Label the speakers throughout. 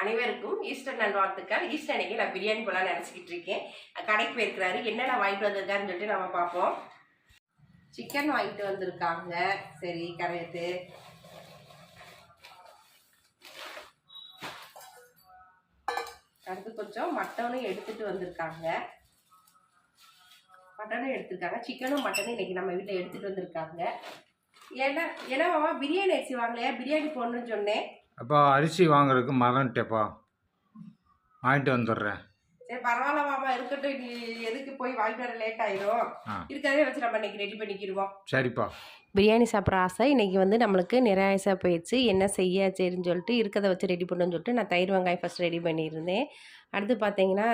Speaker 1: அனைவருக்கும் ஈஸ்டர் நல்வாழ்த்துக்கள். ஈஸ்டர் அன்னைக்கு நான் பிரியாணி போலாம் நினச்சிக்கிட்டு இருக்கேன். கடைக்கு போயிருக்கிறாரு, என்னென்ன வாங்கிட்டு வந்திருக்காருன்னு சொல்லிட்டு நம்ம பார்ப்போம். சிக்கன் வாங்கிட்டு வந்திருக்காங்க. சரி, கரெக்டு. அடுத்து கொஞ்சம் மட்டனும் எடுத்துட்டு வந்திருக்காங்க. சிக்கனும் மட்டனும் இன்னைக்கு நம்ம வீட்டில் எடுத்துட்டு வந்திருக்காங்க. ஏன்னா மாமா பிரியாணி அரிசி வாங்கலையா? பிரியாணி போடணும்னு சொன்னேன்.
Speaker 2: அப்போ அரிசி வாங்குறதுக்கு மறந்துட்டேப்பா, வாங்கிட்டு வந்துடுறேன்.
Speaker 1: சரி, பரவாயில்ல மாமா, இருக்கட்டும். நீ எதுக்கு போய் வாங்கிட்டு வர லேட் ஆயிரும், இருக்கிறதே வச்சு நம்ம இன்னைக்கு ரெடி பண்ணிக்கிடுவோம். சரிப்பா. பிரியாணி சாப்பிட்ற ஆசை இன்னைக்கு நம்மளுக்கு நிறைய ஆசை போயிடுச்சு. என்ன செய்ய சரின்னு சொல்லிட்டு இருக்கிறத வச்சு ரெடி பண்ணணும்னு சொல்லிட்டு நான் தயிர் வெங்காயம் ஃபஸ்ட் ரெடி பண்ணியிருந்தேன். அடுத்து பார்த்தீங்கன்னா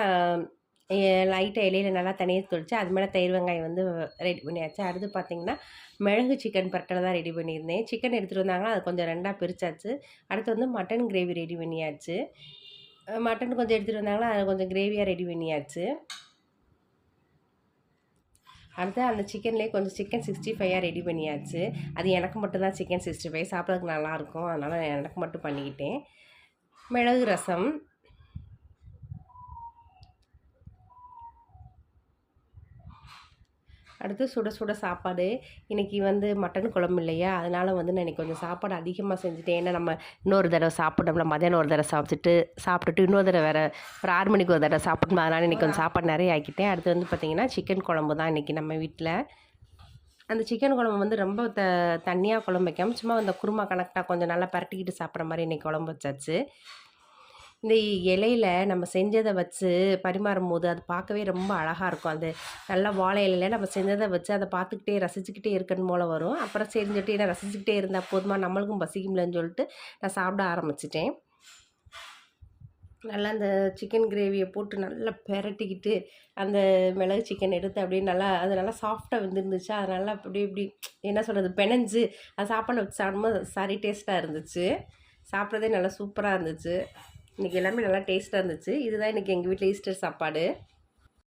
Speaker 1: லைட்டாக இலையில நல்லா தனியாக தொளிச்சு அது மேலே தயிர் வெங்காயம் ரெடி பண்ணியாச்சு. அடுத்து பார்த்தீங்கன்னா மிளகு சிக்கன் பரட்டலை தான் ரெடி பண்ணியிருந்தேன். சிக்கன் எடுத்துகிட்டு வந்தாங்கன்னா அது கொஞ்சம் ரெண்டாக பிரித்தாச்சு. அடுத்து மட்டன் கிரேவி ரெடி பண்ணியாச்சு. மட்டன் கொஞ்சம் எடுத்துகிட்டு வந்தாங்களா அதை கொஞ்சம் கிரேவியாக ரெடி பண்ணியாச்சு. அடுத்து அந்த சிக்கன்லேயே கொஞ்சம் சிக்கன் 65 ரெடி பண்ணியாச்சு. அது எனக்கு மட்டும்தான் சிக்கன் 65 சாப்பிட்றதுக்கு நல்லாயிருக்கும், அதனால் எனக்கு மட்டும் பண்ணிக்கிட்டேன். மிளகு ரசம், அடுத்து சுட சுட சாப்பாடு. இன்றைக்கி மட்டன் குழம்பு இல்லையா, அதனால் நான் இன்றைக்கி கொஞ்சம் சாப்பாடு அதிகமாக செஞ்சுட்டேன். ஏன்னா நம்ம இன்னொரு தடவை சாப்பிட்டோம்ல, மதியானம் ஒரு தடவை சாப்பிட்டுட்டு இன்னொரு தடவை வேறு ஒரு 6 மணிக்கு ஒரு தடவை சாப்பிடணும். அதனால் இன்றைக்கி கொஞ்சம் சாப்பாடு நிறைய ஆக்கிட்டேன். அடுத்து பார்த்திங்கன்னா சிக்கன் குழம்பு தான் இன்றைக்கி நம்ம வீட்டில். அந்த சிக்கன் குழம்பு ரொம்ப தண்ணியாக குழம்பு வைக்காமல் சும்மா அந்த குருமா கணக்காக கொஞ்சம் நல்லா பரட்டிக்கிட்டு சாப்பிட்ற மாதிரி இன்றைக்கி குழம்பு வச்சாச்சு. இந்த இலையில் நம்ம செஞ்சதை வச்சு பரிமாறும் போது அது பார்க்கவே ரொம்ப அழகாக இருக்கும். அது நல்லா வாழை இலையில் நம்ம செஞ்சதை வச்சு அதை பார்த்துக்கிட்டே ரசிச்சுக்கிட்டே இருக்கணும் போல் வரும். அப்புறம் செஞ்சுட்டு நான் ரசிச்சுக்கிட்டே இருந்தால் போதுமா, நம்மளுக்கும் பசிக்கும்லன்னு சொல்லிட்டு நான் சாப்பிட ஆரம்பிச்சிட்டேன். நல்லா அந்த சிக்கன் கிரேவியை போட்டு நல்லா பெரட்டிக்கிட்டு அந்த மிளகு சிக்கன் எடுத்து அப்படியே அது நல்லா சாஃப்டாக வெந்துருந்துச்சு. அது நல்லா இப்படி என்ன சொல்கிறது, பெனஞ்சு அது சாப்பாடு வச்சு சாப்பிடும்போது சரி டேஸ்ட்டாக இருந்துச்சு. சாப்பிட்றதே நல்லா சூப்பராக இருந்துச்சு. இன்றைக்கி எல்லாமே நல்லா டேஸ்ட்டாக இருந்துச்சு. இதுதான் இன்றைக்கி எங்கள் வீட்டில் ஈஸ்டர் சாப்பாடு.